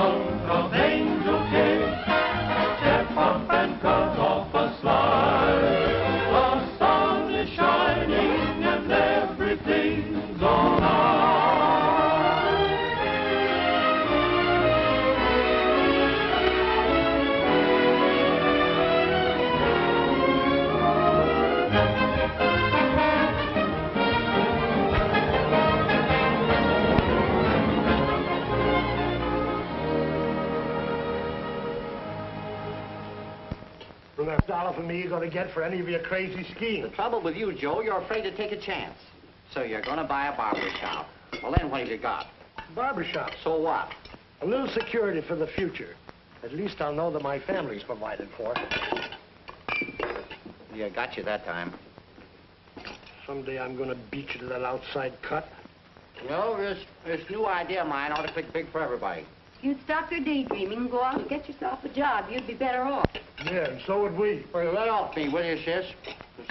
hunk of angel cake. Step up and cut off a slice. The sun is shining and everything's all right. That dollar for me you're going to get for any of your crazy schemes. The trouble with you, Joe, you're afraid to take a chance. So you're going to buy a barber shop. Well, then what have you got? Barbershop. So what? A little security for the future. At least I'll know that my family's provided for. Yeah, got you that time. Someday I'm going to beat you to that outside cut. You know, this new idea of mine ought to click big for everybody. If you'd stop your daydreaming and go out and get yourself a job, you'd be better off. Yeah, and so would we. Well, lay off me, will you, sis?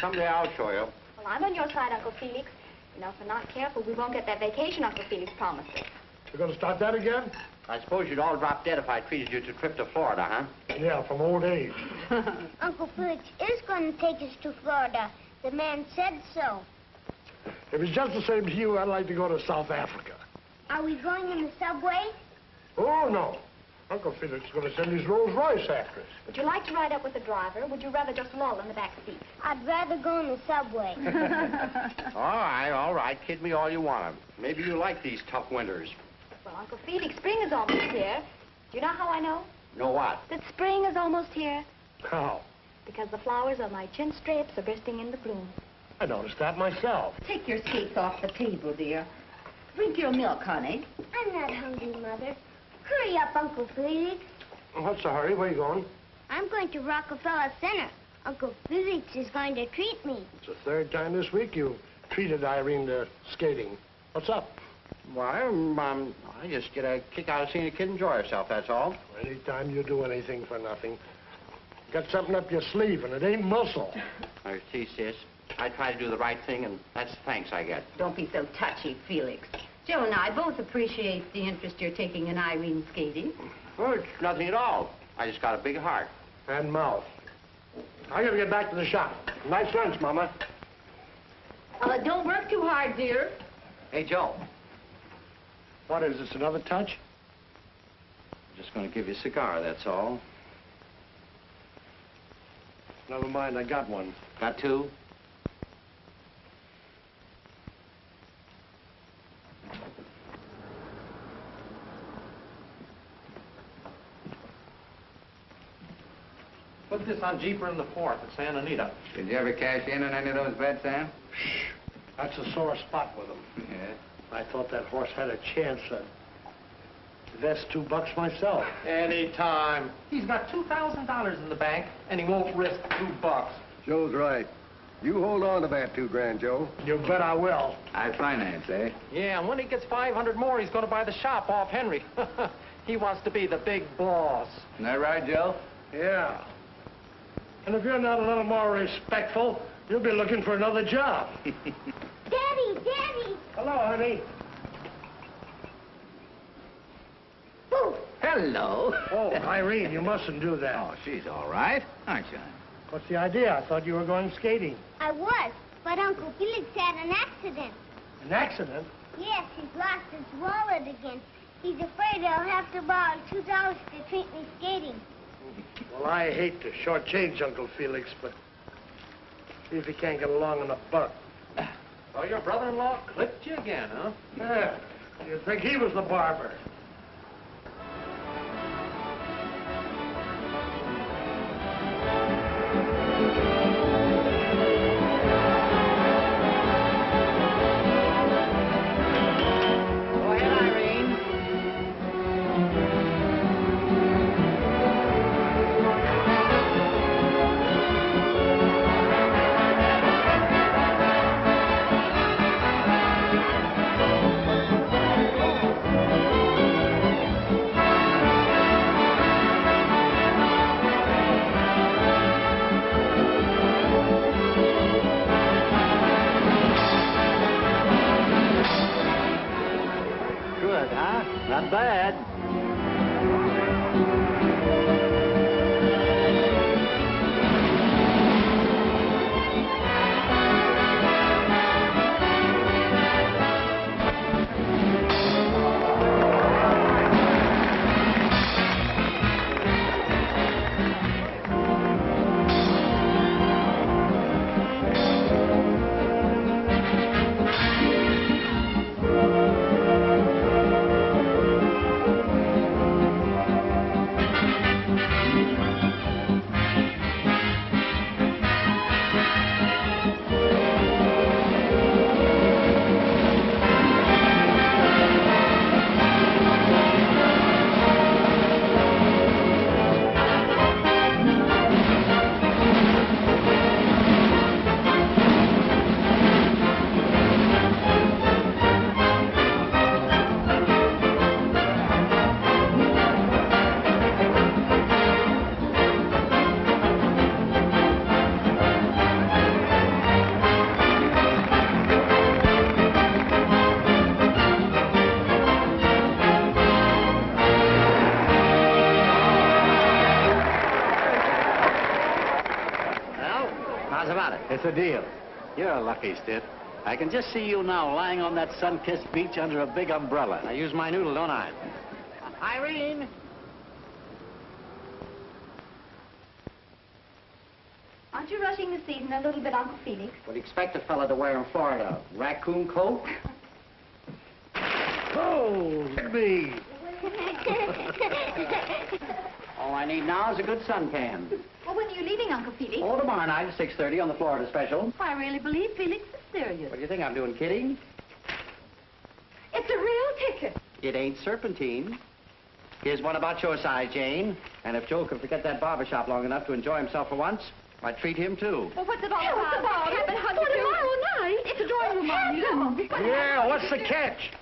Someday I'll show you. Well, I'm on your side, Uncle Felix. You know, if we're not careful, we won't get that vacation Uncle Felix promised us. You're going to start that again? I suppose you'd all drop dead if I treated you to a trip to Florida, huh? Yeah, from old age. Uncle Felix is going to take us to Florida. The man said so. If it's just the same to you, I'd like to go to South Africa. Are we going in the subway? Oh, no. Uncle Felix is going to send his Rolls Royce after us. Would you like to ride up with the driver, or would you rather just loll in the back seat? I'd rather go in the subway. All right. Kid me all you want. Maybe you like these tough winters. Well, Uncle Felix, spring is almost here. Do you know how I know? Know what? That spring is almost here. How? Because the flowers on my chin strapes are bursting into bloom. I noticed that myself. Take your skates off the table, dear. Drink your milk, honey. I'm not hungry, Mother. Hurry up, Uncle Felix. What's the hurry? Where are you going? I'm going to Rockefeller Center. Uncle Felix is going to treat me. It's the third time this week you treated Irene to skating. What's up? Why, I just get a kick out of seeing a kid enjoy herself, that's all. Anytime you do anything for nothing. Got something up your sleeve, and it ain't muscle. I see, sis. I try to do the right thing, and that's the thanks I get. Don't be so touchy, Felix. Joe and I both appreciate the interest you're taking in Irene skating. Well, it's nothing at all. I just got a big heart. And mouth. I gotta get back to the shop. Nice lunch, Mama. Don't work too hard, dear. Hey, Joe. What is this, another touch? I'm just going to give you a cigar, that's all. Never mind, I got one. Got two? Put this on Jeeper in the 4th at Santa Anita. Did you ever cash in on any of those bets, Sam? Shh. That's a sore spot with him. Yeah. I thought that horse had a chance. Invest $2 myself. Anytime. He's got $2,000 in the bank, and he won't risk $2. Joe's right. You hold on to that $2,000, Joe. You bet I will. I finance, eh? Yeah, and when he gets 500 more, he's going to buy the shop off Henry. He wants to be the big boss. Isn't that right, Joe? Yeah. And if you're not a little more respectful, you'll be looking for another job. Daddy, Daddy! Hello, honey. Boo! Hello. Oh, Irene, you mustn't do that. Oh, she's all right, aren't you? What's the idea? I thought you were going skating. I was, but Uncle Felix had an accident. An accident? Yes, he's lost his wallet again. He's afraid I'll have to borrow $2 to treat me skating. Well, I hate to shortchange Uncle Felix, but see if he can't get along on a buck. So your brother-in-law clipped you again, huh? Yeah. You'd think he was the barber. Not bad. It's a deal. You're a lucky stiff. I can just see you now lying on that sun-kissed beach under a big umbrella. I use my noodle, don't I? Irene! Aren't you rushing the season a little bit, Uncle Felix? What do you expect a fella to wear in Florida? Raccoon coat? Oh, me. All I need now is a good suntan. Well, when are you leaving, Uncle Felix? Oh, tomorrow night at 6:30 on the Florida special. I really believe Felix is serious. What do you think I'm doing, kidding? It's a real ticket. It ain't serpentine. Here's one about your size, Jane. And if Joe could forget that barber shop long enough to enjoy himself for once, I'd treat him, too. Well, what's it all about? For tomorrow night. It's a drawing room, Mommy. Yeah, what's the catch?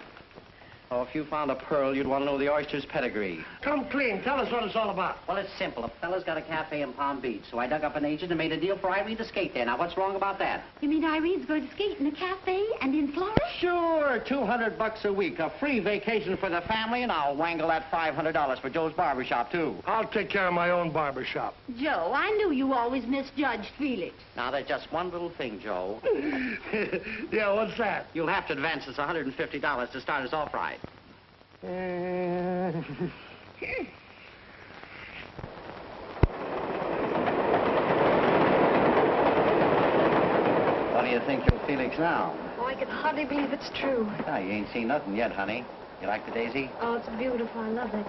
Oh, if you found a pearl, you'd want to know the oyster's pedigree. Come clean. Tell us what it's all about. Well, it's simple. A fella's got a cafe in Palm Beach, so I dug up an agent and made a deal for Irene to skate there. Now, what's wrong about that? You mean Irene's going to skate in a cafe and in Florida? Sure, $200 a week, a free vacation for the family, and I'll wangle that $500 for Joe's barber shop, too. I'll take care of my own barber shop. Joe, I knew you always misjudged Felix. Now, there's just one little thing, Joe. Yeah, what's that? You'll have to advance us $150 to start us off right. What do you think of Felix now? Oh, I can hardly believe it's true. Ah, you ain't seen nothing yet, honey. You like the daisy? Oh, it's beautiful. I love it.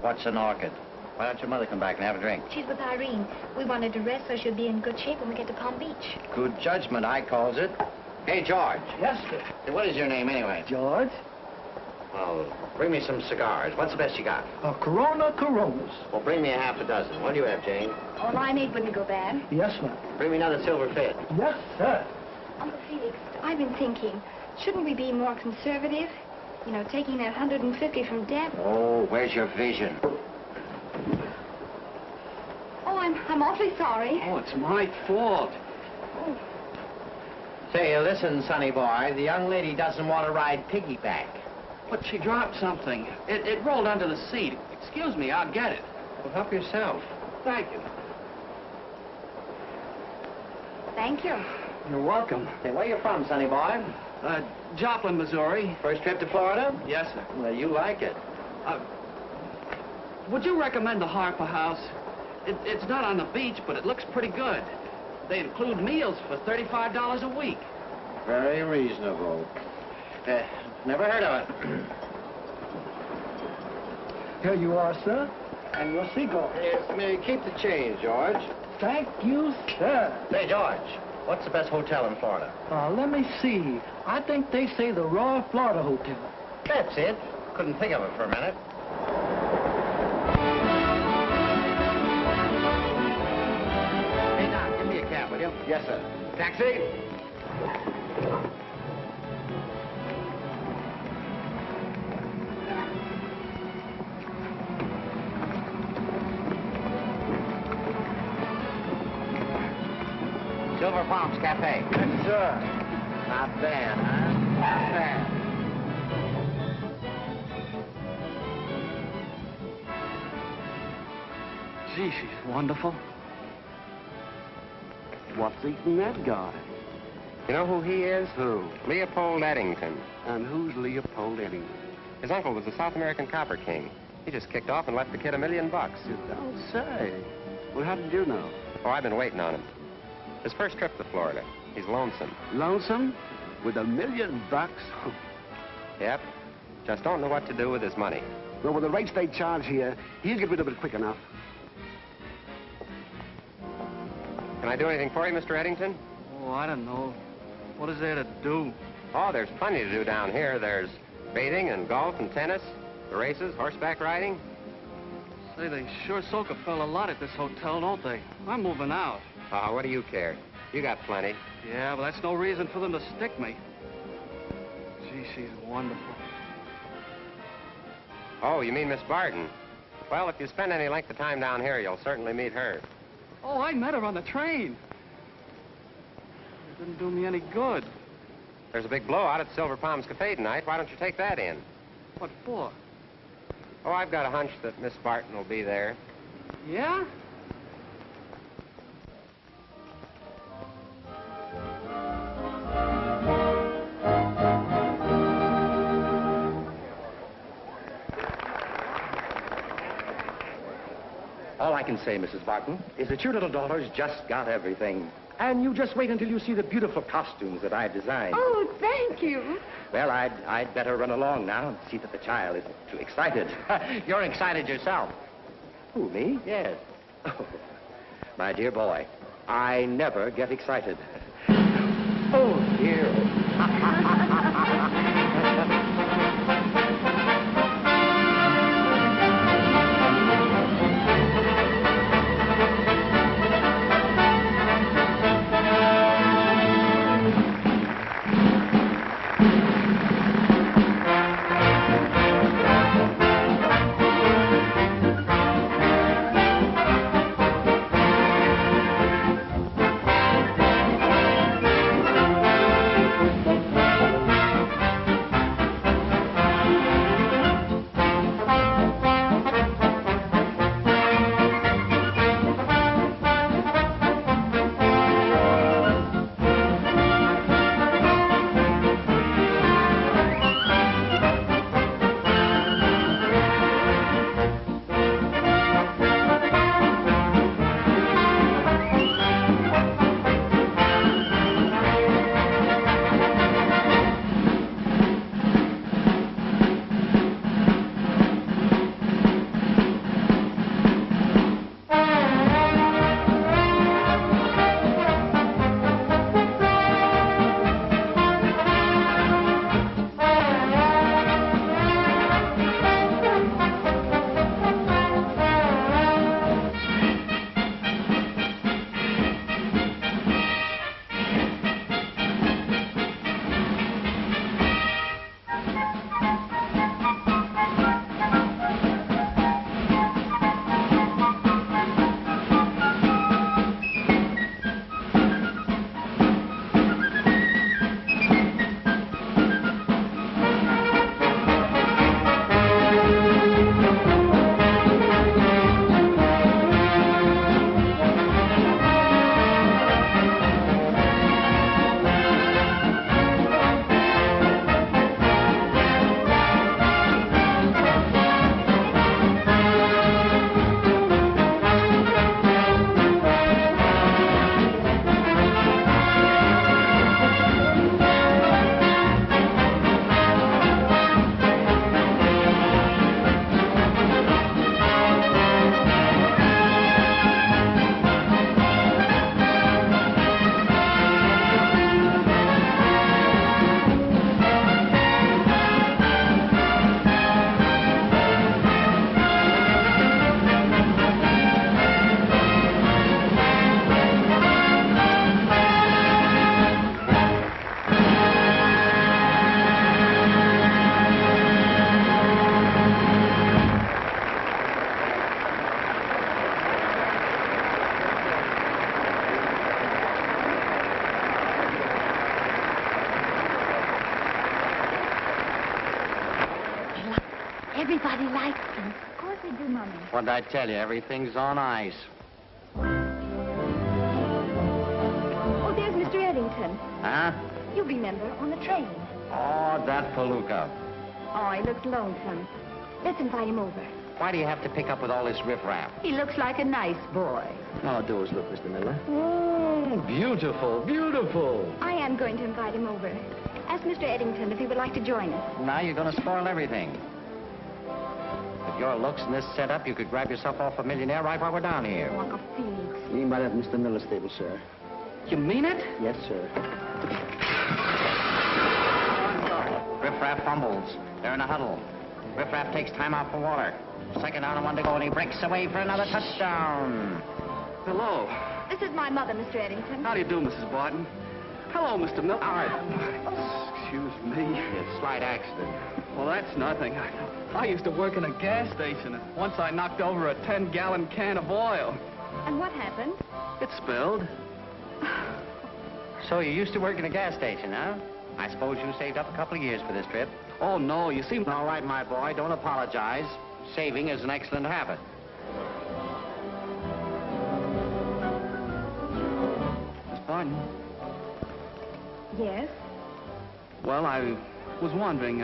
What's an orchid? Why don't your mother come back and have a drink? She's with Irene. We wanted to rest so she'll be in good shape when we get to Palm Beach. Good judgment, I calls it. Hey, George. Yes, sir. Hey, what is your name, anyway? George? Well, bring me some cigars. What's the best you got? Coronas. Well, bring me a half a dozen. What do you have, Jane? Oh, limeade wouldn't go bad. Yes, ma'am. Bring me another silver fit. Yes, sir. Uncle Felix, I've been thinking, shouldn't we be more conservative? You know, taking that 150 from Deb. Oh, where's your vision? Oh, I'm awfully sorry. Oh, it's my fault. Oh. Say, listen, sonny boy, the young lady doesn't want to ride piggyback. But she dropped something. It rolled under the seat. Excuse me, I'll get it. Well, help yourself. Thank you. Thank you. You're welcome. Say, where you from, sonny boy? Joplin, Missouri. First trip to Florida? Yes, sir. Well, you like it. Would you recommend the Harper House? It's not on the beach, but it looks pretty good. They include meals for $35 a week. Very reasonable. Never heard of it. Here you are, sir. And your cigar. Yes, may keep the change, George. Thank you, sir. Say, George, what's the best hotel in Florida? Let me see. I think they say the Royal Florida Hotel. That's it. Couldn't think of it for a minute. Hey, Doc, give me a cab, will you? Yes, sir. Taxi? Silver Palms Cafe. Yes, sir. Not bad, huh? Not bad. Gee, she's wonderful. What's eating Edgar? You know who he is? Who? Leopold Eddington. And who's Leopold Eddington? His uncle was a South American copper king. He just kicked off and left the kid $1 million. You don't say. Well, how did you know? Oh, I've been waiting on him. His first trip to Florida. He's lonesome. Lonesome? With $1 million? Yep. Just don't know what to do with his money. Well, with the rates they charge here, he'll get rid of it quick enough. Can I do anything for you, Mr. Eddington? Oh, I don't know. What is there to do? Oh, there's plenty to do down here. There's bathing and golf and tennis, the races, horseback riding. Say, they sure soak a fella a lot at this hotel, don't they? I'm moving out. Oh, what do you care? You got plenty. Yeah, but that's no reason for them to stick me. Gee, she's wonderful. Oh, you mean Miss Barton? Well, if you spend any length of time down here, you'll certainly meet her. Oh, I met her on the train. It didn't do me any good. There's a big blowout at Silver Palms Cafe tonight. Why don't you take that in? What for? Oh, I've got a hunch that Miss Barton will be there. Yeah? All I can say, Mrs. Barton, is that your little daughter's just got everything. And you just wait until you see the beautiful costumes that I've designed. Oh, thank you. Well, I'd better run along now and see that the child isn't too excited. You're excited yourself. Who, me? Yes. Oh, my dear boy, I never get excited. Oh, dear. Everybody likes them. Of course they do, Mummy. What'd I tell you? Everything's on ice. Oh, there's Mr. Eddington. Huh? You remember, on the train. Oh, that palooka. Oh, he looks lonesome. Let's invite him over. Why do you have to pick up with all this riffraff? He looks like a nice boy. Oh, do us look, Mr. Miller. Oh, beautiful, beautiful. I am going to invite him over. Ask Mr. Eddington if he would like to join us. Now you're going to spoil everything. With your looks and this setup, you could grab yourself off a millionaire right while we're down here. Oh, Uncle Felix. You might have Mr. Miller's stable, sir. You mean it? Yes, sir. Riffraff fumbles. They're in a huddle. Riffraff takes time out for water. Second down and one to go, and he breaks away for another touchdown. Hello. This is my mother, Mr. Eddington. How do you do, Mrs. Barton? Hello, Mr. Miller. Excuse me. It's a slight accident. Well, that's nothing. I used to work in a gas station, and once I knocked over a 10-gallon can of oil. And what happened? It spilled. So you used to work in a gas station, huh? I suppose you saved up a couple of years for this trip. Oh, no, you see... All right, my boy, don't apologize. Saving is an excellent habit. Miss Barton? Yes? Well, I was wondering,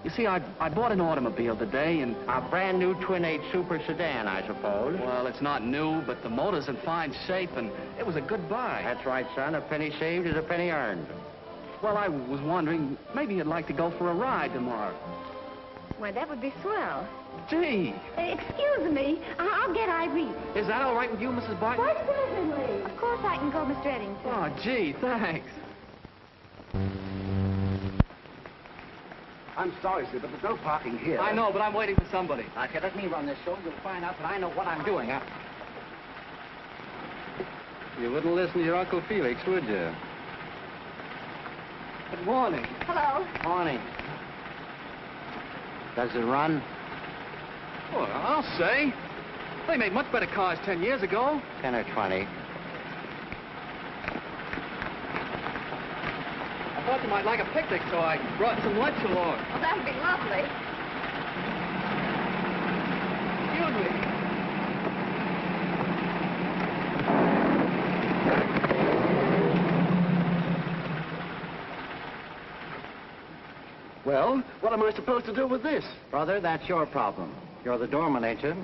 you see, I bought an automobile today, and... A brand new twin-8 super sedan, I suppose. Well, it's not new, but the motor's in fine shape, and it was a good buy. That's right, son. A penny saved is a penny earned. Well, I was wondering, maybe you'd like to go for a ride tomorrow. Well, that would be swell. Gee. Excuse me. I'll get Irene. Is that all right with you, Mrs. Barton? Why, certainly. Of course I can go, Mr. Eddington. Oh, gee, thanks. I'm sorry, sir, but there's no parking here. I know, but I'm waiting for somebody. Okay, let me run this show. You'll find out that I know what I'm doing, huh? You wouldn't listen to your Uncle Felix, would you? Good morning. Hello. Morning. Does it run? Well, I'll say. They made much better cars 10 years ago. 10 or 20. I thought you might like a picnic, so I brought some lunch along. Well, that would be lovely. Excuse me. Well, what am I supposed to do with this? Brother, that's your problem. You're the doorman, ain't you?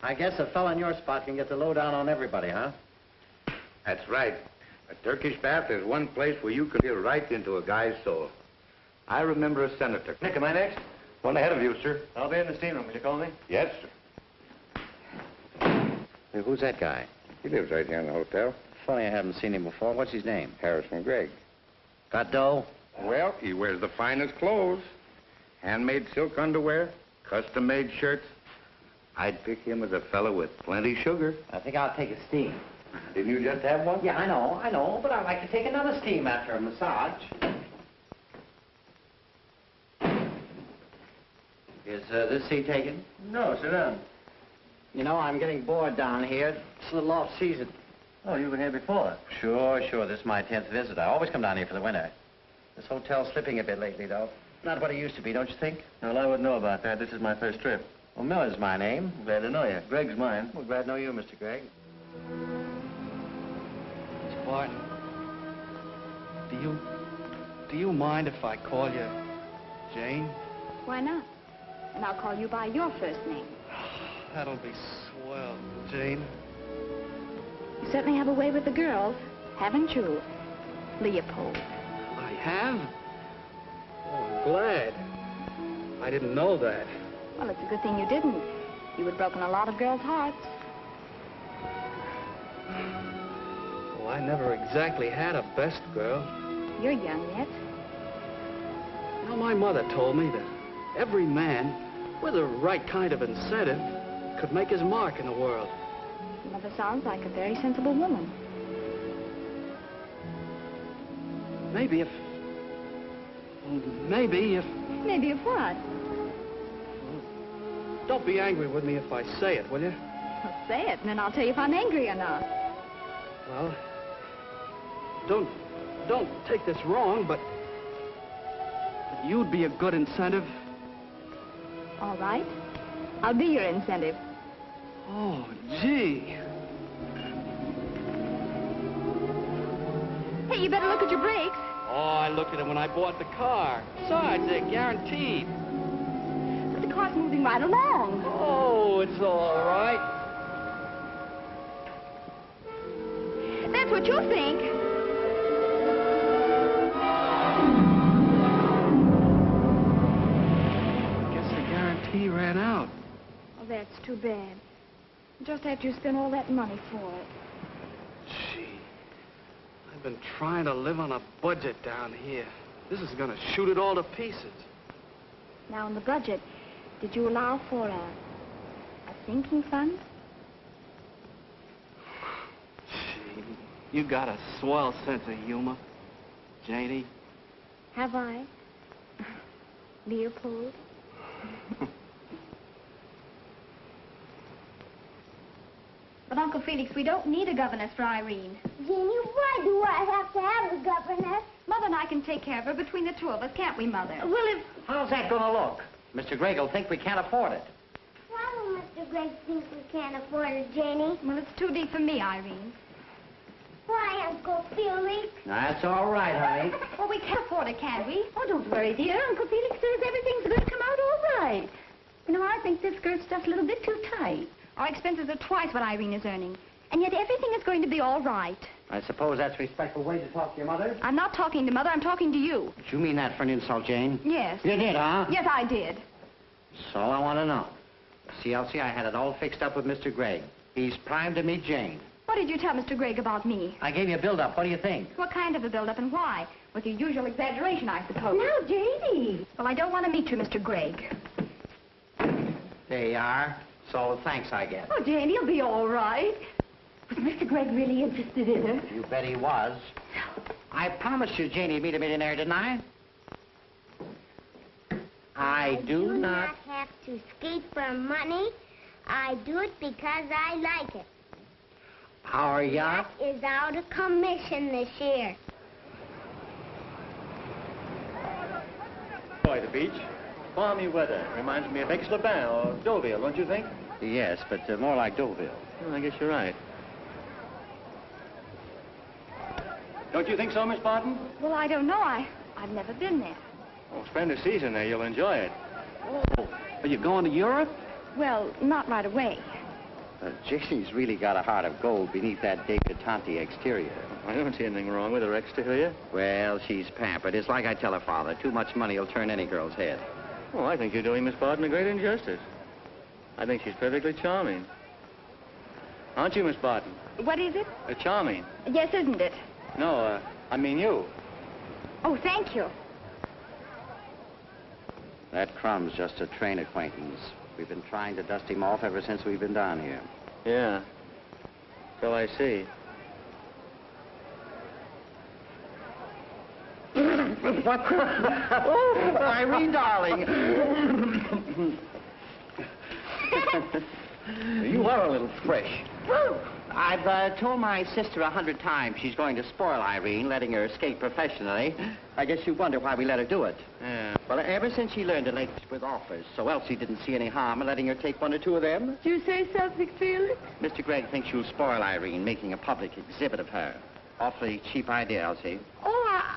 I guess a fella in your spot can get the lowdown on everybody, huh? That's right. A Turkish bath is one place where you can feel right into a guy's soul. I remember a senator. Nick, am I next? One ahead of you, sir. I'll be in the steam room. Will you call me? Yes, sir. Hey, who's that guy? He lives right here in the hotel. Funny I haven't seen him before. What's his name? Harrison Gregg. Got dough? Well, he wears the finest clothes. Handmade silk underwear, custom-made shirts. I'd pick him as a fellow with plenty sugar. I think I'll take a steam. Didn't you just have one? Yeah, I know, but I'd like to take another steam after a massage. Is this seat taken? No, sit down. You know, I'm getting bored down here. It's a little off-season. Oh, you've been here before. Sure. This is my 10th visit. I always come down here for the winter. This hotel's slipping a bit lately, though. Not what it used to be, don't you think? Well, I wouldn't know about that. This is my first trip. Well, Miller's my name. Glad to know you. Greg's mine. Well, glad to know you, Mr. Gregg. Miss Barton, do you mind if I call you Jane? Why not? And I'll call you by your first name. That'll be swell, Jane. You certainly have a way with the girls, haven't you, Leopold? I have? Oh, I'm glad. I didn't know that. Well, it's a good thing you didn't. You would have broken a lot of girls' hearts. Well, I never exactly had a best girl. You're young yet. You know, my mother told me that every man, with the right kind of incentive, could make his mark in the world. Your mother sounds like a very sensible woman. Maybe if... Maybe if what? Don't be angry with me if I say it, will you? Well, say it, and then I'll tell you if I'm angry or not. Well, don't take this wrong, but you'd be a good incentive. All right. I'll be your incentive. Oh, gee. Hey, you better look at your brakes. Oh, I looked at them when I bought the car. Besides, they're guaranteed. But the car's moving right along. Oh, it's all right. That's what you think. Guess the guarantee ran out. Oh, that's too bad. Just after you spent all that money for it. Gee, I've been trying to live on a budget down here. This is gonna shoot it all to pieces. Now, in the budget, did you allow for a sinking fund? Gee, you got a swell sense of humor, Janie. Have I? Leopold? But, Uncle Felix, we don't need a governess for Irene. Jenny, why do I have to have a governess? Mother and I can take care of her between the two of us, can't we, Mother? Well, if... How's that going to look? Mr. Gregg will think we can't afford it. Why will Mr. Gregg think we can't afford it, Jenny? Well, it's too deep for me, Irene. Why, Uncle Felix? That's all right, honey. Well, we can't afford it, can we? Oh, don't worry, dear. Uncle Felix says everything's going to come out all right. You know, I think this skirt's just a little bit too tight. Our expenses are twice what Irene is earning. And yet everything is going to be all right. I suppose that's a respectful way to talk to your mother? I'm not talking to Mother, I'm talking to you. Did you mean that for an insult, Jane? Yes. You did, huh? Yes, I did. That's all I want to know. See, Elsie, I had it all fixed up with Mr. Gregg. He's primed to meet Jane. What did you tell Mr. Gregg about me? I gave you a build-up. What do you think? What kind of a build-up and why? With your usual exaggeration, I suppose. Now, Janie. Well, I don't want to meet you, Mr. Gregg. There you are. So, thanks, I guess. Oh, Janie, you'll be all right. Was Mr. Gregg really interested in her? You bet he was. I promised you Janie would meet a millionaire, didn't I? I do not have to skate for money. I do it because I like it. Our yacht? Is out of commission this year. Boy, the beach. Balmy weather. Reminds me of Aix-les-Bains or Deauville, don't you think? Yes, but more like Deauville. Well, I guess you're right. Don't you think so, Miss Barton? Well, I don't know. I've never been there. Oh, spend a season there. You'll enjoy it. Oh, are you going to Europe? Well, not right away. Janie's really got a heart of gold beneath that debutante exterior. I don't see anything wrong with her exterior. Well, she's pampered. It's like I tell her father. Too much money will turn any girl's head. Oh, I think you're doing Miss Barton a great injustice. I think she's perfectly charming. Aren't you, Miss Barton? What is it? Charming. Yes, isn't it? No, I mean you. Oh, thank you. That Crumb's just a train acquaintance. We've been trying to dust him off ever since we've been down here. Yeah. So I see. What? Oh, Irene, darling. You are a little fresh. I've told my sister 100 times she's going to spoil Irene, letting her skate professionally. I guess you wonder why we let her do it. Yeah. Well, ever since she learned to late with offers, so Elsie didn't see any harm in letting her take one or two of them. Do you say something, Felix? Mr. Gregg thinks you'll spoil Irene, making a public exhibit of her. Awfully cheap idea, Elsie.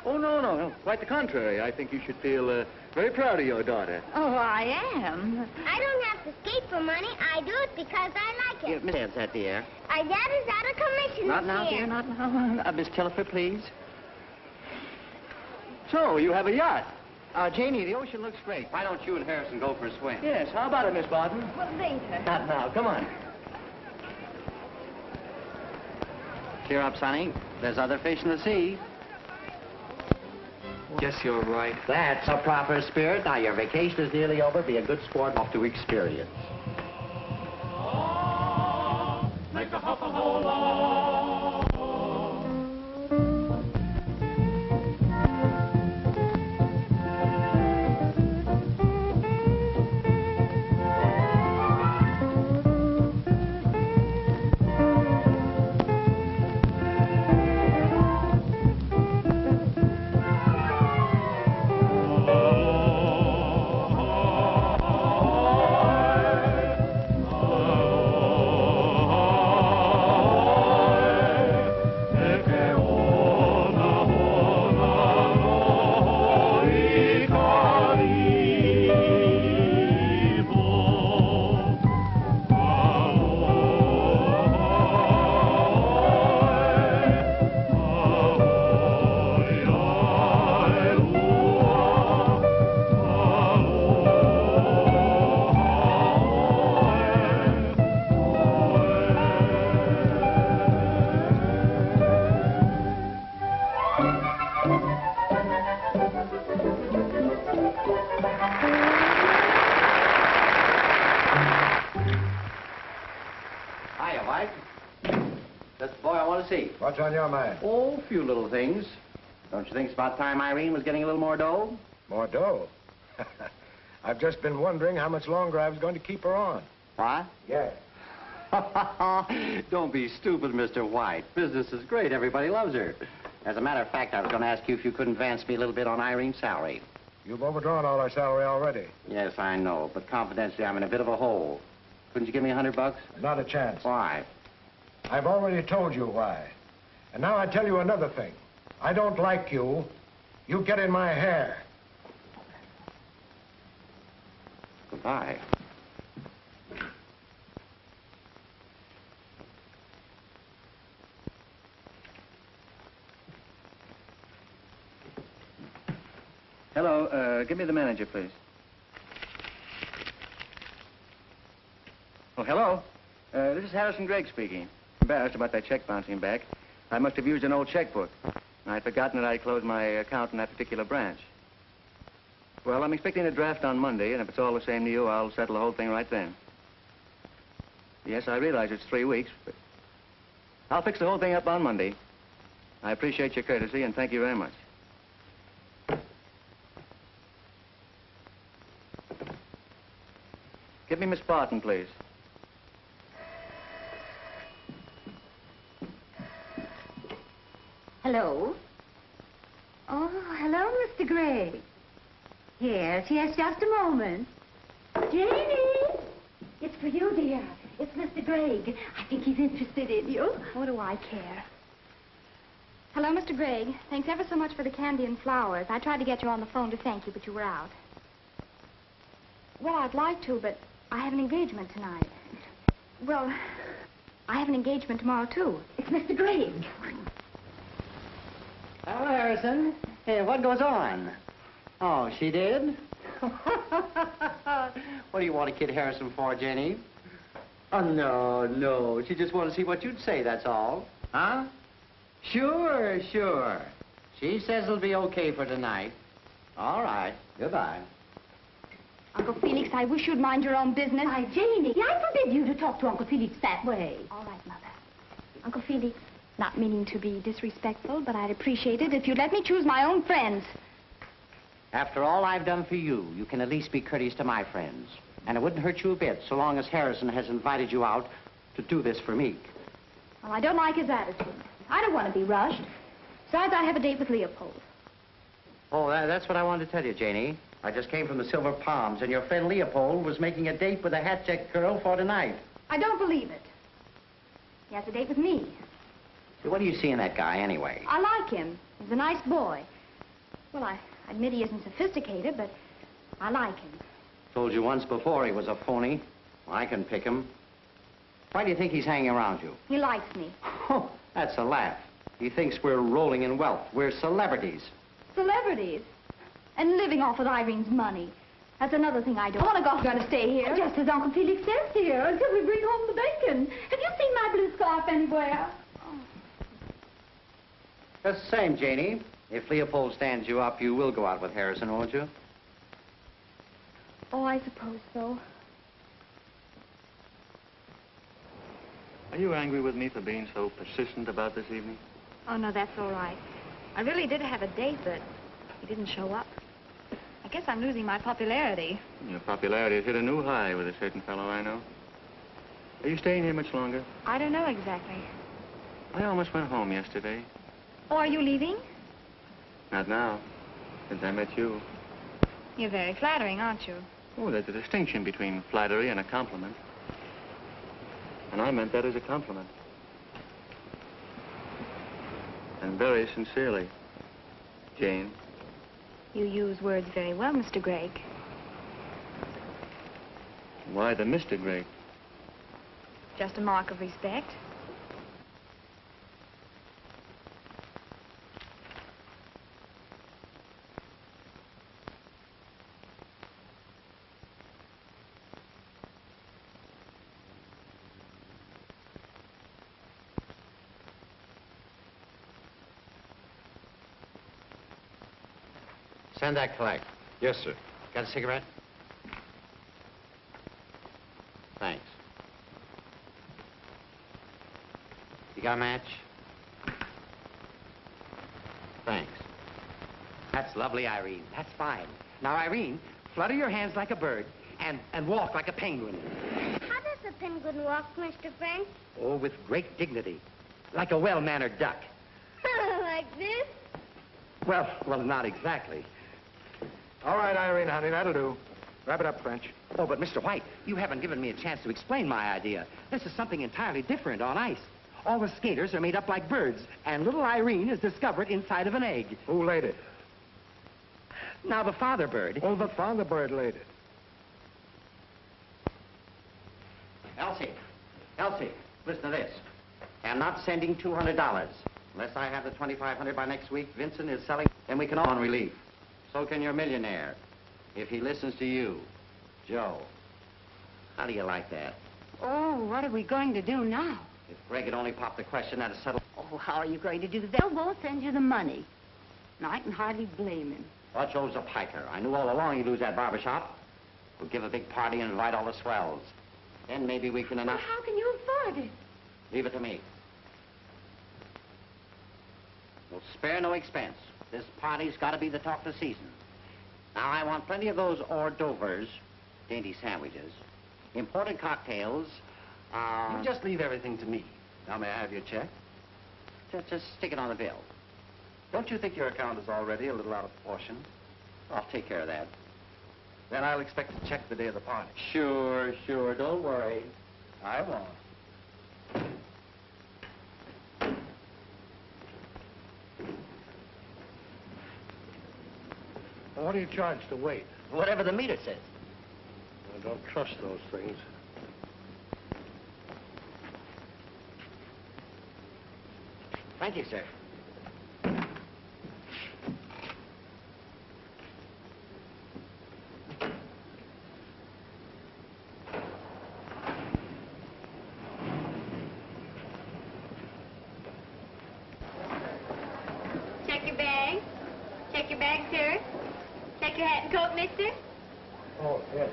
Oh, no. Quite the contrary. I think you should feel very proud of your daughter. Oh, I am. I don't have to skate for money. I do it because I like it. Miss Ann's that, dear. Our dad is out of commission Not this now, year. dear, not now. Miss Tilliford, please. So, you have a yacht? Janie, the ocean looks great. Why don't you and Harrison go for a swim? Yes. How about it, Miss Barton? Well, later. Not now. Come on. Cheer up, Sonny. There's other fish in the sea. Guess you're right. That's a proper spirit. Now, your vacation is nearly over. Be a good sport off to experience. Make a hop and hold on. Oh. What's on your mind? Oh, a few little things. Don't you think it's about time Irene was getting a little more dough? More dough? I've just been wondering how much longer I was going to keep her on. What? Yes. Don't be stupid, Mr. White. Business is great. Everybody loves her. As a matter of fact, I was going to ask you if you couldn't advance me a little bit on Irene's salary. You've overdrawn all our salary already. Yes, I know, but confidentially, I'm in a bit of a hole. Couldn't you give me $100? Not a chance. Why? I've already told you why. And now I tell you another thing. I don't like you. You get in my hair. Goodbye. Hello, give me the manager, please. Oh, hello. This is Harrison Gregg speaking. Embarrassed about that check bouncing back. I must have used an old checkbook. I'd forgotten that I'd closed my account in that particular branch. Well, I'm expecting a draft on Monday, and if it's all the same to you, I'll settle the whole thing right then. Yes, I realize it's 3 weeks, but I'll fix the whole thing up on Monday. I appreciate your courtesy, and thank you very much. Give me Miss Barton, please. Hello? Oh, hello, Mr. Gray. Yes, just a moment. Janie! It's for you, dear. It's Mr. Gregg. I think he's interested in you. What do I care? Hello, Mr. Gregg. Thanks ever so much for the candy and flowers. I tried to get you on the phone to thank you, but you were out. Well, I'd like to, but I have an engagement tonight. Well, I have an engagement tomorrow, too. It's Mr. Gregg. Hello, Harrison. Hey, what goes on? Oh, she did? What do you want to kid Harrison for, Jenny? Oh, no. She just wanted to see what you'd say, that's all. Huh? Sure. She says it'll be okay for tonight. All right. Goodbye. Uncle Felix, I wish you'd mind your own business. Why, Janie, I forbid you to talk to Uncle Felix that way. All right, Mother. Uncle Felix, not meaning to be disrespectful, but I'd appreciate it if you'd let me choose my own friends. After all I've done for you, you can at least be courteous to my friends. And it wouldn't hurt you a bit, so long as Harrison has invited you out to do this for me. Well, I don't like his attitude. I don't want to be rushed. Besides, I have a date with Leopold. Oh, that's what I wanted to tell you, Janie. I just came from the Silver Palms, and your friend Leopold was making a date with a hat-checked girl for tonight. I don't believe it. He has a date with me. What do you see in that guy, anyway? I like him. He's a nice boy. Well, I admit he isn't sophisticated, but I like him. Told you once before he was a phony. I can pick him. Why do you think he's hanging around you? He likes me. Oh, that's a laugh. He thinks we're rolling in wealth. We're celebrities. Celebrities? And living off of Irene's money. That's another thing I don't want to go. I'm going to stay here. Just as Uncle Felix says, dear, until we bring home the bacon. Have you seen my blue scarf anywhere? Just the same, Janie. If Leopold stands you up, you will go out with Harrison, won't you? Oh, I suppose so. Are you angry with me for being so persistent about this evening? Oh, no, that's all right. I really did have a date, but he didn't show up. I guess I'm losing my popularity. Your popularity has hit a new high with a certain fellow I know. Are you staying here much longer? I don't know exactly. I almost went home yesterday. Oh, are you leaving? Not now, since I met you. You're very flattering, aren't you? Oh, there's a distinction between flattery and a compliment. And I meant that as a compliment. And very sincerely, Jane. You use words very well, Mr. Gregg. Why the Mr. Gregg? Just a mark of respect. Send that collect. Yes, sir. Got a cigarette? Thanks. You got a match? thanks. That's lovely, Irene. That's fine. Now, Irene, flutter your hands like a bird and walk like a penguin. How does a penguin walk, Mr. Frank? Oh, with great dignity, like a well-mannered duck. Like this? Well, not exactly. All right, Irene, honey, that'll do. Wrap it up, French. Oh, but Mr. White, you haven't given me a chance to explain my idea. This is something entirely different on ice. All the skaters are made up like birds, and little Irene is discovered inside of an egg. Who laid it? Now, the father bird... Oh, the father bird laid it. Elsie, listen to this. I'm not sending $200. Unless I have the $2,500 by next week, Vincent is selling, then we can all on relief. So can your millionaire, if he listens to you, Joe. How do you like that? Oh, what are we going to do now? If Greg had only popped the question, that'd settle... Oh, how are you going to do that? They'll both send you the money. And I can hardly blame him. Well, Joe's a piker. I knew all along he'd lose that barbershop. We'll give a big party and invite all the swells. Then maybe we can Well, announce... how can you afford it? Leave it to me. We'll spare no expense. This party's got to be the talk of the season. Now, I want plenty of those hors d'oeuvres, dainty sandwiches, imported cocktails, You just leave everything to me. Now, may I have your check? Just stick it on the bill. Don't you think your account is already a little out of proportion? I'll take care of that. Then I'll expect a check the day of the party. Sure. Don't worry. I won't. What do you charge to wait? Whatever the meter says. I don't trust those things. Thank you, sir. Check your bag. Check your bag, sir. Check your hat and coat, mister. Oh, yes.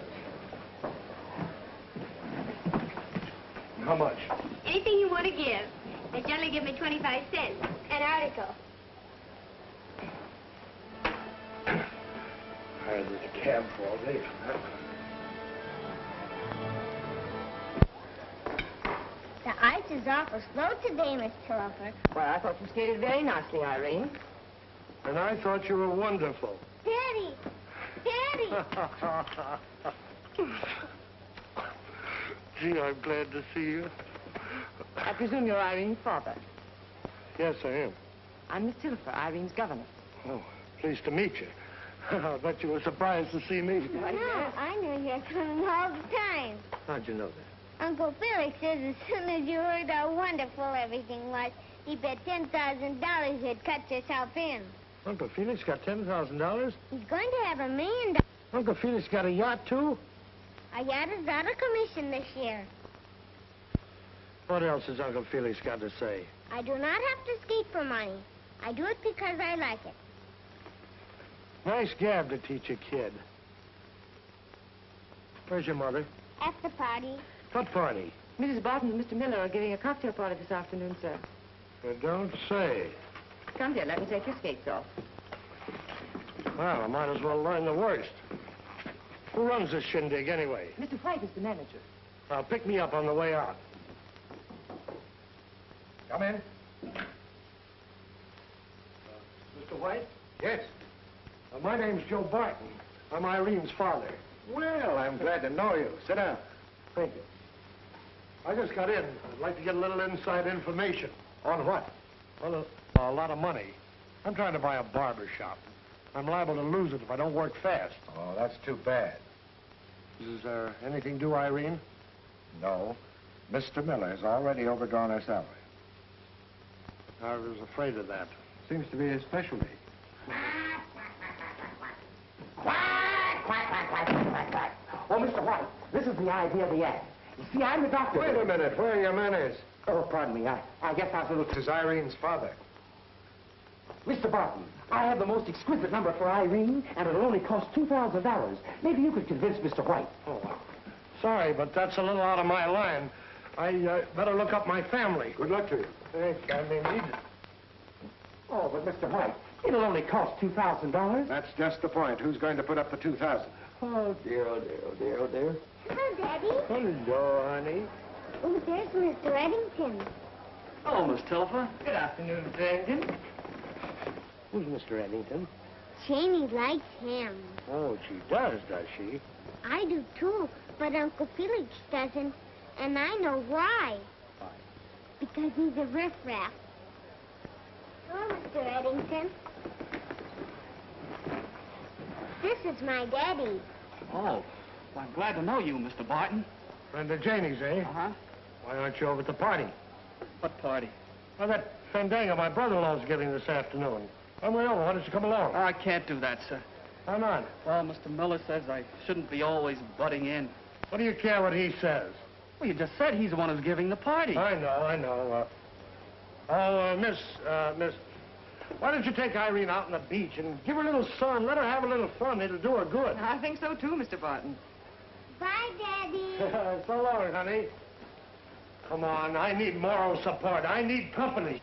How much? Anything you want to give. They generally give me 25 cents. An article. I was a cab for all day for that. The ice is awful slow today, Miss Tillifer. Well, I thought you skated very nicely, Irene. And I thought you were wonderful. Daddy! Daddy! Gee, I'm glad to see you. I presume you're Irene's father. Yes, I am. I'm Miss Tillifer, Irene's governess. Oh, pleased to meet you. I bet you were surprised to see me. No, I knew you were coming all the time. How'd you know that? Uncle Felix says as soon as you heard how wonderful everything was, he bet $10,000 you'd cut yourself in. Uncle Felix got $10,000? He's going to have $1 million. Uncle Felix got a yacht, too? Our yacht is out of commission this year. What else has Uncle Felix got to say? I do not have to skate for money. I do it because I like it. Nice gab to teach a kid. Where's your mother? At the party. What party? Mrs. Barton and Mr. Miller are giving a cocktail party this afternoon, sir. You don't say. Come, dear, let me take your skates off. Well, I might as well learn the worst. Who runs this shindig, anyway? Mr. White is the manager. Now, pick me up on the way out. Come in. Mr. White? Yes. My name's Joe Barton. I'm Irene's father. Well, I'm glad to know you. Sit down. Thank you. I just got in. I'd like to get a little inside information. On what? Well, a lot of money. I'm trying to buy a barber shop. I'm liable to lose it if I don't work fast. Oh, that's too bad. Is there anything due, Irene? No. Mr. Miller has already overdrawn her salary. I was afraid of that. Seems to be his specialty. Oh, Mr. White, this is the idea of the ad. You see, I'm the doctor. Wait a minute. Where are your manners? Oh, pardon me. I guess I was a little... This is Irene's father. Mr. Barton, I have the most exquisite number for Irene, and it'll only cost $2,000. Maybe you could convince Mr. White. Oh, sorry, but that's a little out of my line. I better look up my family. Good luck to you. Thank you. I may need it. Oh, but Mr. White, It'll only cost $2,000. That's just the point. Who's going to put up the $2,000? Oh, dear, oh, dear, oh, dear, oh, dear. Hello, Daddy. Hello, honey. Oh, there's Mr. Eddington. Oh, Miss Tillifer. Good afternoon, Jenkins. Who's Mr. Eddington? Janie likes him. Oh, she does she? I do, too, but Uncle Felix doesn't, and I know why. Why? Because he's a riffraff. Hello, Mr. Eddington. This is my daddy. Oh, well, I'm glad to know you, Mr. Barton. Friend of Janie's, eh? Uh-huh. Why aren't you over at the party? What party? Well, that fandango my brother-in-law's giving this afternoon. On the way over, why don't you come along? Oh, I can't do that, sir. Why not? Well, Mr. Miller says I shouldn't be always butting in. What do you care what he says? Well, you just said he's the one who's giving the party. I know. Miss, why don't you take Irene out on the beach and give her a little sun, let her have a little fun. It'll do her good. I think so, too, Mr. Barton. Bye, Daddy. So long, honey. Come on, I need moral support. I need company.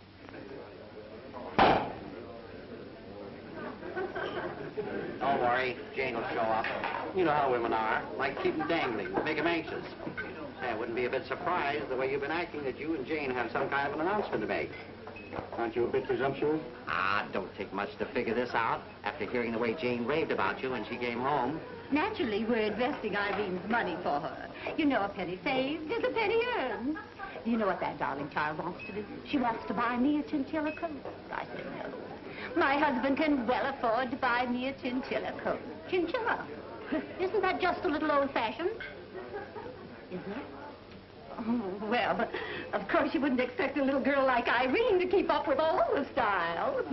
Don't worry, Jane will show up. You know how women are. Like keep them dangling, make them anxious. Say, I wouldn't be a bit surprised the way you've been acting that you and Jane have some kind of an announcement to make. Aren't you a bit presumptuous? Ah, don't take much to figure this out. After hearing the way Jane raved about you when she came home. Naturally, we're investing Irene's money for her. You know, a penny saved is a penny earned. Do you know what that darling child wants to do? She wants to buy me a chinchilla coat. I said no. My husband can well afford to buy me a chinchilla coat. Chinchilla. Isn't that just a little old-fashioned? Isn't it? Oh, well, of course you wouldn't expect a little girl like Irene to keep up with all the styles.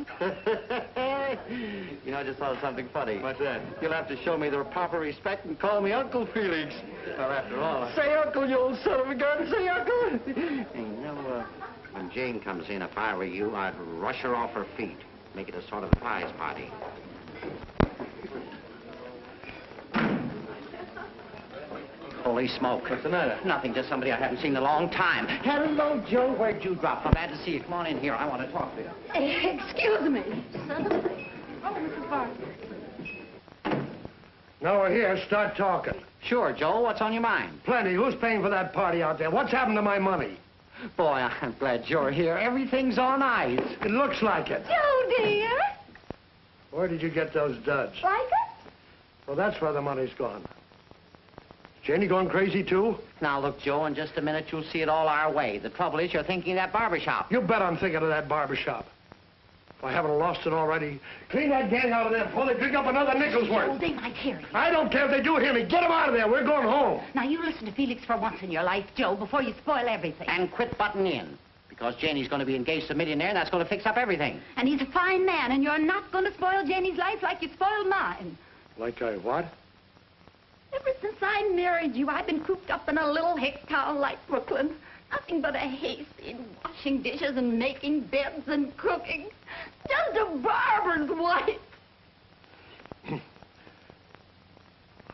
You know, I just thought of something funny. What's that? You'll have to show me the proper respect and call me Uncle Felix. Well, after all, Say Uncle, you old son of a gun. Say Uncle. Hey, you know, when Jane comes in, if I were you, I'd rush her off her feet. Make it a sort of prize party. Holy smoke. What's the matter? Nothing, just somebody I haven't seen in a long time. Hello, Joe. Where'd you drop from? Glad to see you. Come on in here. I want to talk to you. Excuse me. Oh, Mrs. Barton. Now we're here, start talking. Sure, Joe. What's on your mind? Plenty. Who's paying for that party out there? What's happened to my money? Boy, I'm glad you're here. Everything's on ice. It looks like it. Joe, dear. Where did you get those duds? Like it? Well, that's where the money's gone. Janie gone crazy, too? Now, look, Joe, in just a minute, you'll see it all our way. The trouble is you're thinking of that barber shop. You bet I'm thinking of that barber shop. If I haven't lost it already, clean that gang out of there before they pick up another nickel's Oh, worth. they might hear you. I don't care if they do hear me. Get them out of there. We're going home. Now, you listen to Felix for once in your life, Joe, before you spoil everything. And quit butting in. Because Janie's going to be engaged to a millionaire, and that's going to fix up everything. And he's a fine man, and you're not going to spoil Janie's life like you spoiled mine. Like I what? Ever since I married you, I've been cooped up in a little hick town like Brooklyn. Nothing but a haste in washing dishes and making beds and cooking. Just a barber's wife.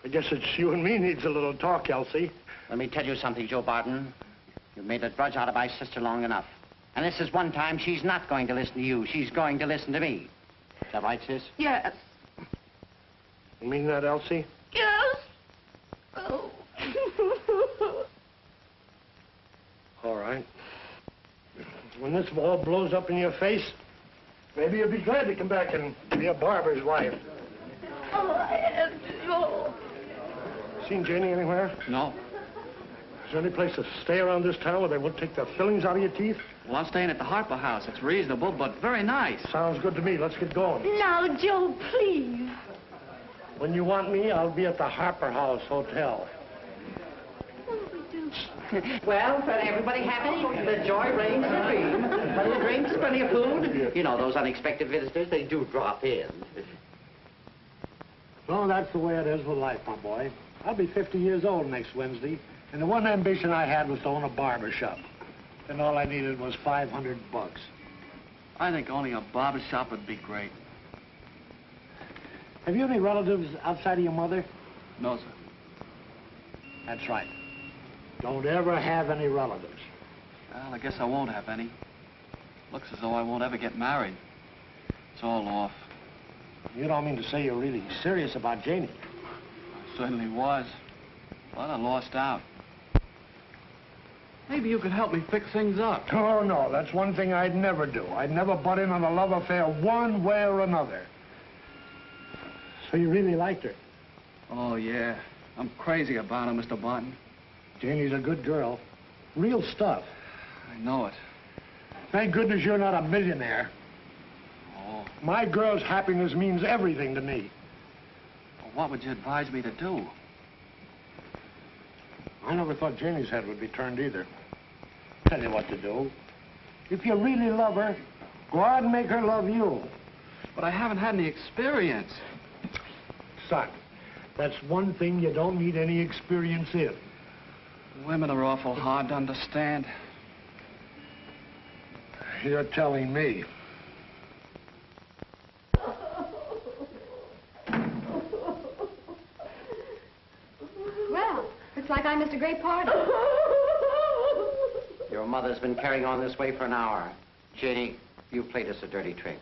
I guess it's you and me needs a little talk, Elsie. Let me tell you something, Joe Barton. You've made a drudge out of my sister long enough. And this is one time she's not going to listen to you. She's going to listen to me. Is that right, sis? Yes. You mean that, Elsie? Yes. Oh. All right. When this all blows up in your face, maybe you'll be glad to come back and be a barber's wife. Oh, I have to go. Seen Janie anywhere? No. Is there any place to stay around this town where they won't take the fillings out of your teeth? Well, I'm staying at the Harper House. It's reasonable, but very nice. Sounds good to me. Let's get going. Now, Joe, please. When you want me, I'll be at the Harper House Hotel. Well, everybody happy? The joy reigns supreme. Plenty of drinks, plenty of food. You know, those unexpected visitors, they do drop in. No, that's the way it is with life, my boy. I'll be 50 years old next Wednesday, and the one ambition I had was to own a barber shop. And all I needed was $500. I think owning a barber shop would be great. Have you any relatives outside of your mother? No, sir. That's right. Don't ever have any relatives. Well, I guess I won't have any. Looks as though I won't ever get married. It's all off. You don't mean to say you're really serious about Janie? I certainly was. But I lost out. Maybe you could help me fix things up. Oh, no, that's one thing I'd never do. I'd never butt in on a love affair one way or another. So you really liked her? Oh, yeah. I'm crazy about her, Mr. Barton. Janie's a good girl. Real stuff. I know it. Thank goodness you're not a millionaire. Oh. My girl's happiness means everything to me. Well, what would you advise me to do? I never thought Janie's head would be turned either. Tell you what to do. If you really love her, go out and make her love you. But I haven't had any experience. Son, that's one thing you don't need any experience in. Women are awful hard to understand. You're telling me. Well, looks like I missed a great party. Your mother's been carrying on this way for an hour. Janie, you played us a dirty trick.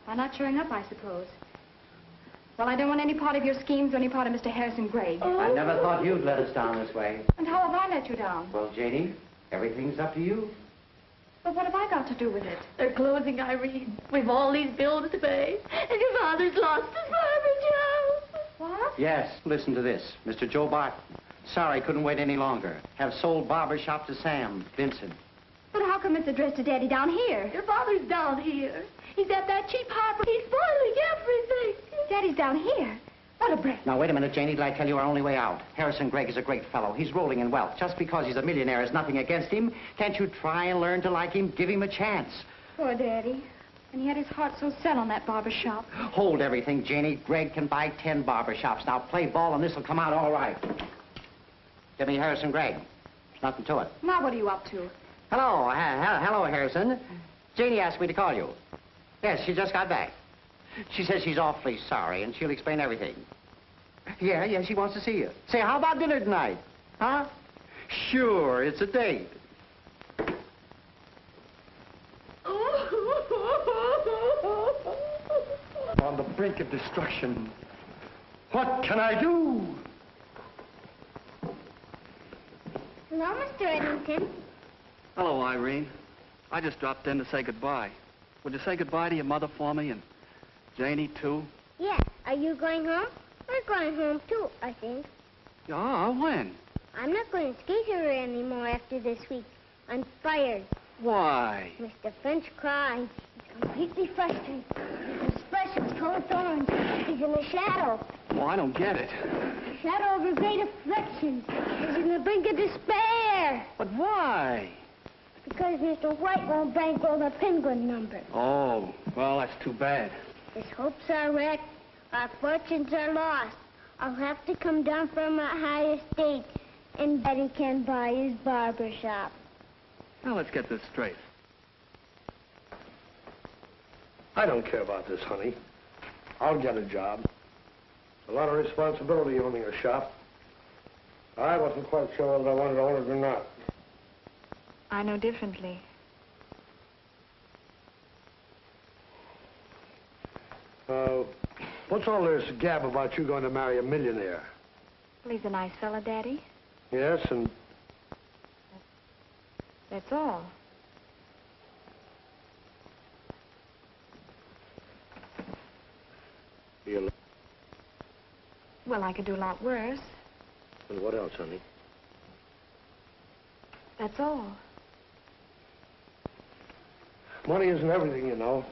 By not showing up, I suppose. Well, I don't want any part of your schemes or any part of Mr. Harrison Gregg. I never thought you'd let us down this way. And how have I let you down? Well, Janie, everything's up to you. But what have I got to do with it? They're closing, Irene. We've all these bills to pay. And your father's lost his barber job. What? Yes, listen to this. Mr. Joe Barton. Sorry, couldn't wait any longer. Have sold barber shop to Sam, Vincent. But how come it's addressed to Daddy down here? Your father's down here. He's at that cheap Harper. He's spoiling everything. Daddy's down here. What a break. Now, wait a minute, Janie. Did I tell you our only way out? Harrison Gregg is a great fellow. He's rolling in wealth. Just because he's a millionaire is nothing against him. Can't you try and learn to like him? Give him a chance. Poor Daddy. And he had his heart so set on that barber shop. Hold everything, Janie. Gregg can buy 10 barber shops. Now, play ball and this'll come out all right. Give me Harrison Gregg. There's nothing to it. Now, what are you up to? Hello. Hello, Harrison. Janie asked me to call you. Yes, she just got back. She says she's awfully sorry, and she'll explain everything. Yeah, she wants to see you. Say, how about dinner tonight? Huh? Sure, it's a date. On the brink of destruction. What can I do? Hello, Mr. Eddington. Hello, Irene. I just dropped in to say goodbye. Would you say goodbye to your mother for me and Janie, too? Yes. Are you going home? We're going home, too, I think. Yeah, when? I'm not going to skate here anymore after this week. I'm fired. Why? Mr. French cries. He's completely frustrated. His expression's full of thorns. He's in the shadow. Oh, I don't get it. The shadow of a great affliction. He's in the brink of despair. But why? Because Mr. White won't bankroll the penguin number. Oh, well, that's too bad. His hopes are wrecked. Our fortunes are lost. I'll have to come down from my high estate, and Daddy can buy his barber shop. Now, let's get this straight. I don't care about this, honey. I'll get a job. A lot of responsibility owning a shop. I wasn't quite sure whether I wanted to own it or not. I know differently. What's all this gab about you going to marry a millionaire? Well, he's a nice fella, Daddy. Yes, and... That's all. You... Well, I could do a lot worse. And what else, honey? That's all. Money isn't everything, you know.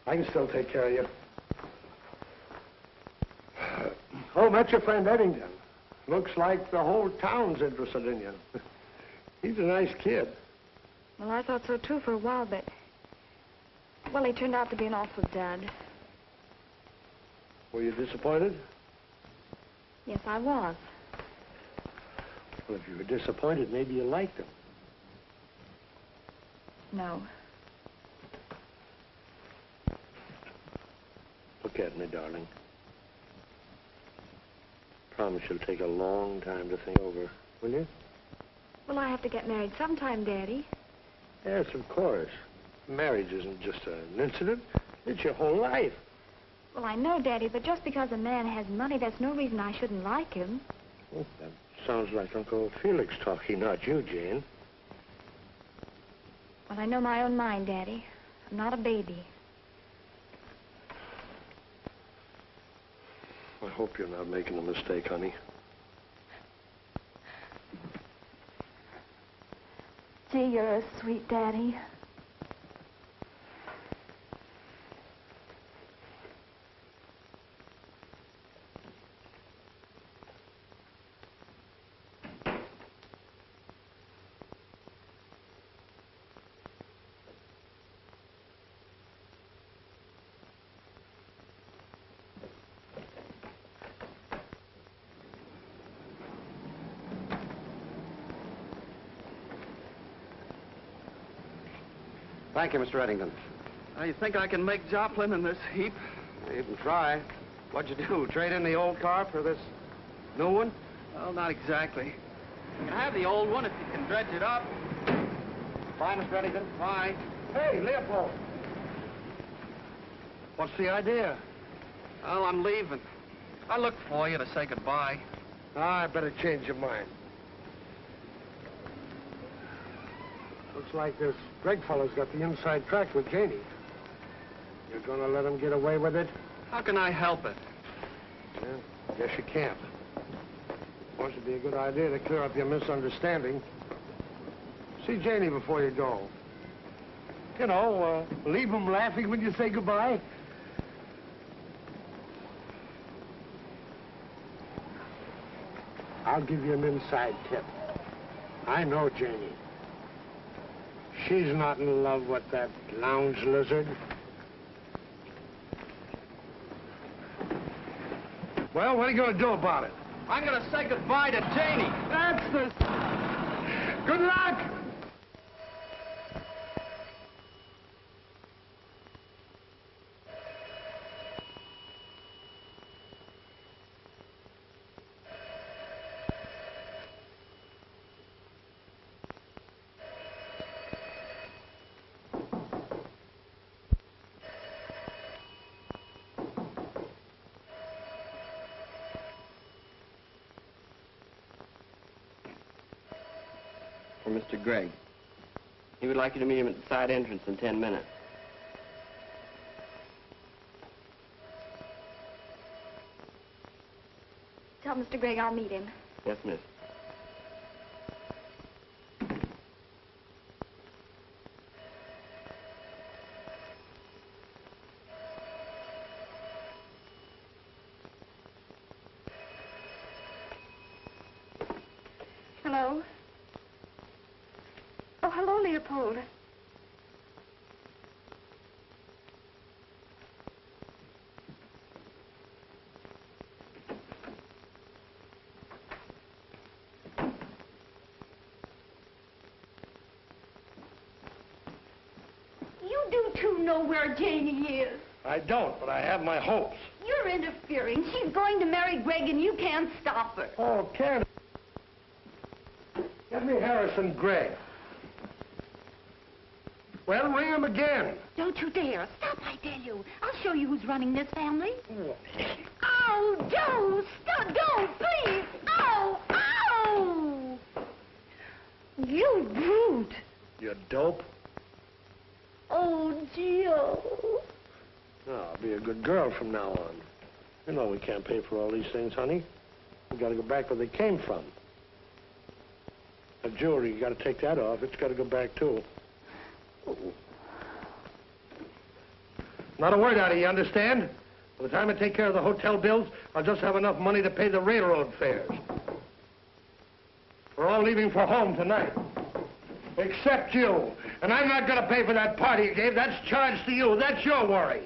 I can still take care of you. Oh, met your friend Eddington. Looks like the whole town's interested in you. He's a nice kid. Well, I thought so, too, for a while, but... Well, he turned out to be an awful dud. Were you disappointed? Yes, I was. Well, if you were disappointed, maybe you liked him. No. Look at me, darling. Promise you'll take a long time to think over, will you? Well, I have to get married sometime, Daddy. Yes, of course. Marriage isn't just an incident. It's your whole life. Well, I know, Daddy, but just because a man has money, that's no reason I shouldn't like him. Oh, that sounds like Uncle Felix talking, not you, Jane. Well, I know my own mind, Daddy. I'm not a baby. I hope you're not making a mistake, honey. Gee, you're a sweet daddy. Thank you, Mr. Eddington. You think I can make Joplin in this heap? You can try. What'd you do, trade in the old car for this new one? Well, not exactly. You can have the old one if you can dredge it up. Bye, Mr. Eddington. Bye. Hey, Leopold. What's the idea? Well, I'm leaving. I looked for you to say goodbye. I better change your mind. Looks like this Greg fellow's got the inside track with Janie. You're gonna let him get away with it? How can I help it? Yeah, guess you can't. Of course, it'd be a good idea to clear up your misunderstanding. See Janie before you go. You know, leave him laughing when you say goodbye. I'll give you an inside tip. I know Janie. She's not in love with that lounge lizard. Well, what are you going to do about it? I'm going to say goodbye to Janie. That's the... Good luck! Mr. Gregg. He would like you to meet him at the side entrance in 10 minutes. Tell Mr. Gregg I'll meet him. Yes, miss. Hello? Oh, hello, Leopold. You do, too, know where Janie is. I don't, but I have my hopes. You're interfering. She's going to marry Greg, and you can't stop her. Oh, can't. Get me Harrison Gregg. Well, ring him again. Don't you dare. Stop, I tell you. I'll show you who's running this family. Oh, don't. Stop. Don't, please. Oh, ow. You brute. You dope. Oh, Gio. Oh, I'll be a good girl from now on. You know we can't pay for all these things, honey. We gotta go back where they came from. The jewelry, you gotta take that off. It's gotta go back, too. Not a word out of you, understand? By the time I take care of the hotel bills, I'll just have enough money to pay the railroad fares. We're all leaving for home tonight. Except you. And I'm not gonna pay for that party you gave. That's charged to you. That's your worry.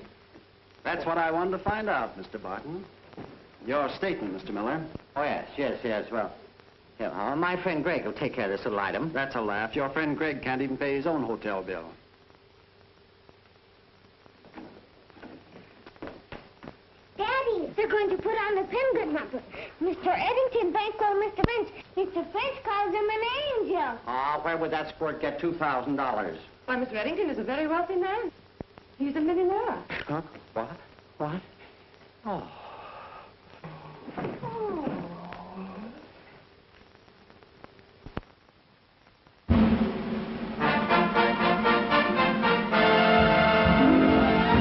That's what I wanted to find out, Mr. Barton. Your statement, Mr. Miller. Oh, yes. Well, yeah, my friend Greg will take care of this little item. That's a laugh. Your friend Greg can't even pay his own hotel bill. Daddy, they're going to put on the penguin number. Mr. Eddington bankrolled Mr. French. Mr. French calls him an angel. Ah, where would that squirt get $2,000? Why, Mr. Eddington is a very wealthy man. He's a millionaire. Huh? What? Oh.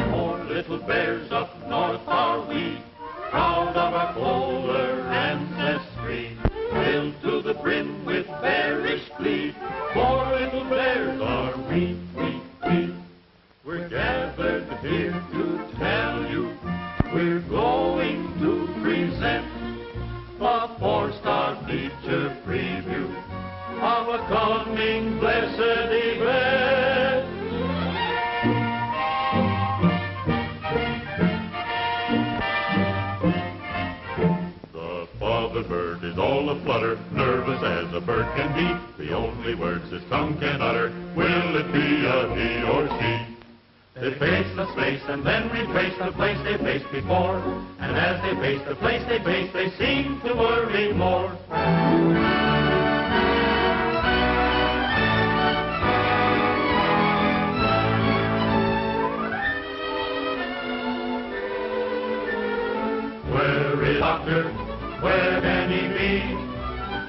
Four little bears up north are we, proud of our polar ancestry, filled to the brim with bearish glee. 4 little bears are we. We're gathered here to tell you we're going to present a 4-star feature preview of a coming blessed event. The father bird is all aflutter, nervous as a bird can be. The only words his tongue can utter, will it be a he or she? They face the space and then retrace the place they faced before. And as they face the place they face, they seem to worry more. Where is the doctor? Where can he be?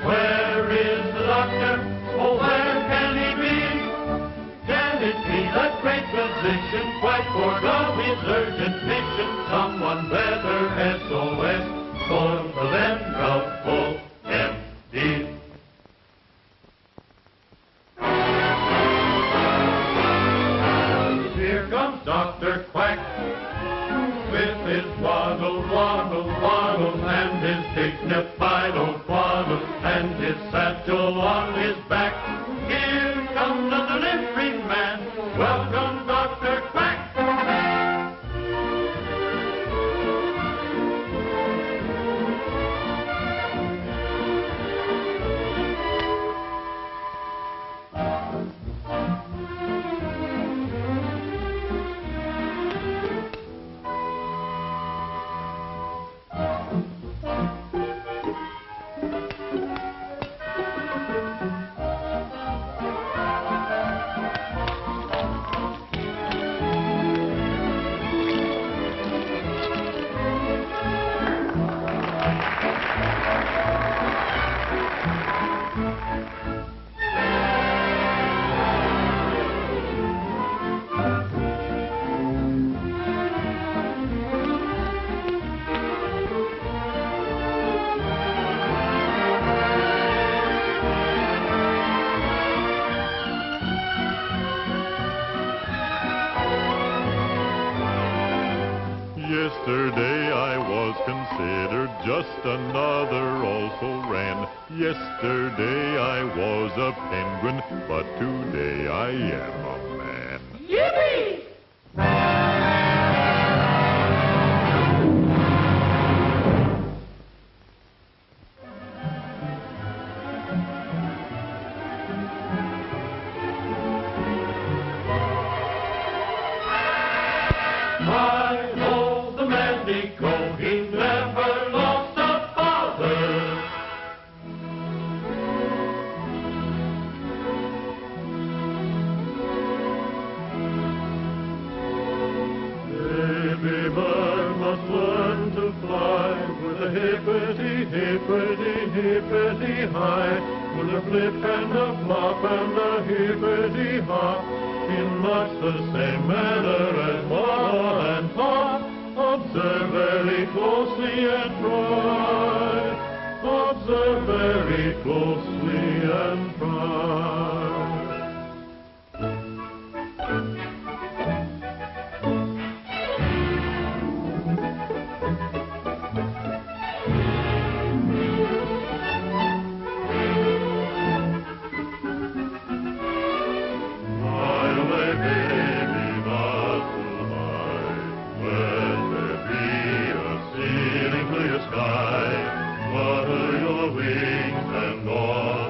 Where is the doctor? Oh, where can he be? Can it be that great physician quite forgot his urgent mission? Someone better SOS for the venerable MD. Here comes Dr. Quack with his waddle, waddle, waddle, and his dignified old waddle, and his satchel on his back. Here comes the delivery man. Welcome, Dr. Quack. Yesterday I was considered just another also ran. Yesterday I was a penguin, but today I am a man. Yippee! Hippity high, with a flip and a flop and a hippity hop, in much the same manner as waddle and hop. Observe very closely and try. Observe very closely and try. Sky, flutter your wings and all.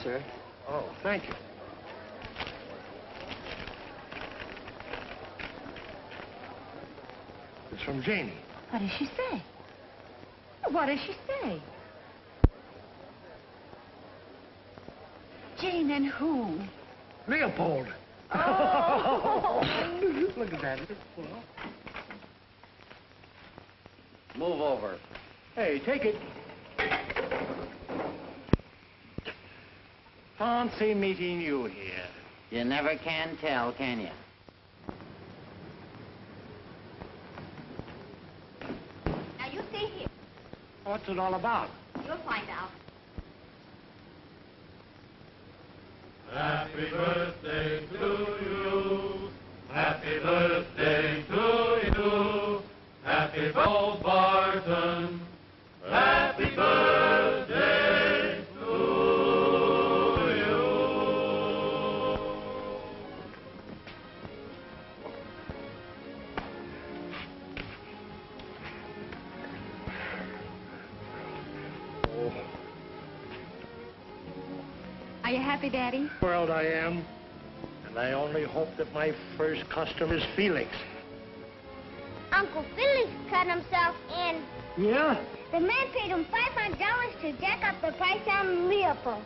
sir. Oh, thank you. It's from Janie. What does she say? What does she say? Jane and who? Leopold. Oh. Look at that. Move over. Hey, take it. Fancy meeting you here. You never can tell, can you? Now, you stay here. What's it all about? You'll find out. Happy birthday to you. Happy birthday to you. Happy Bo Barton. Happy birthday to you. Are you happy, Daddy? World I am. And I only hope that my first customer is Felix. Uncle Felix cut himself in. Yeah? The man paid him $500 to jack up the price on Leopold.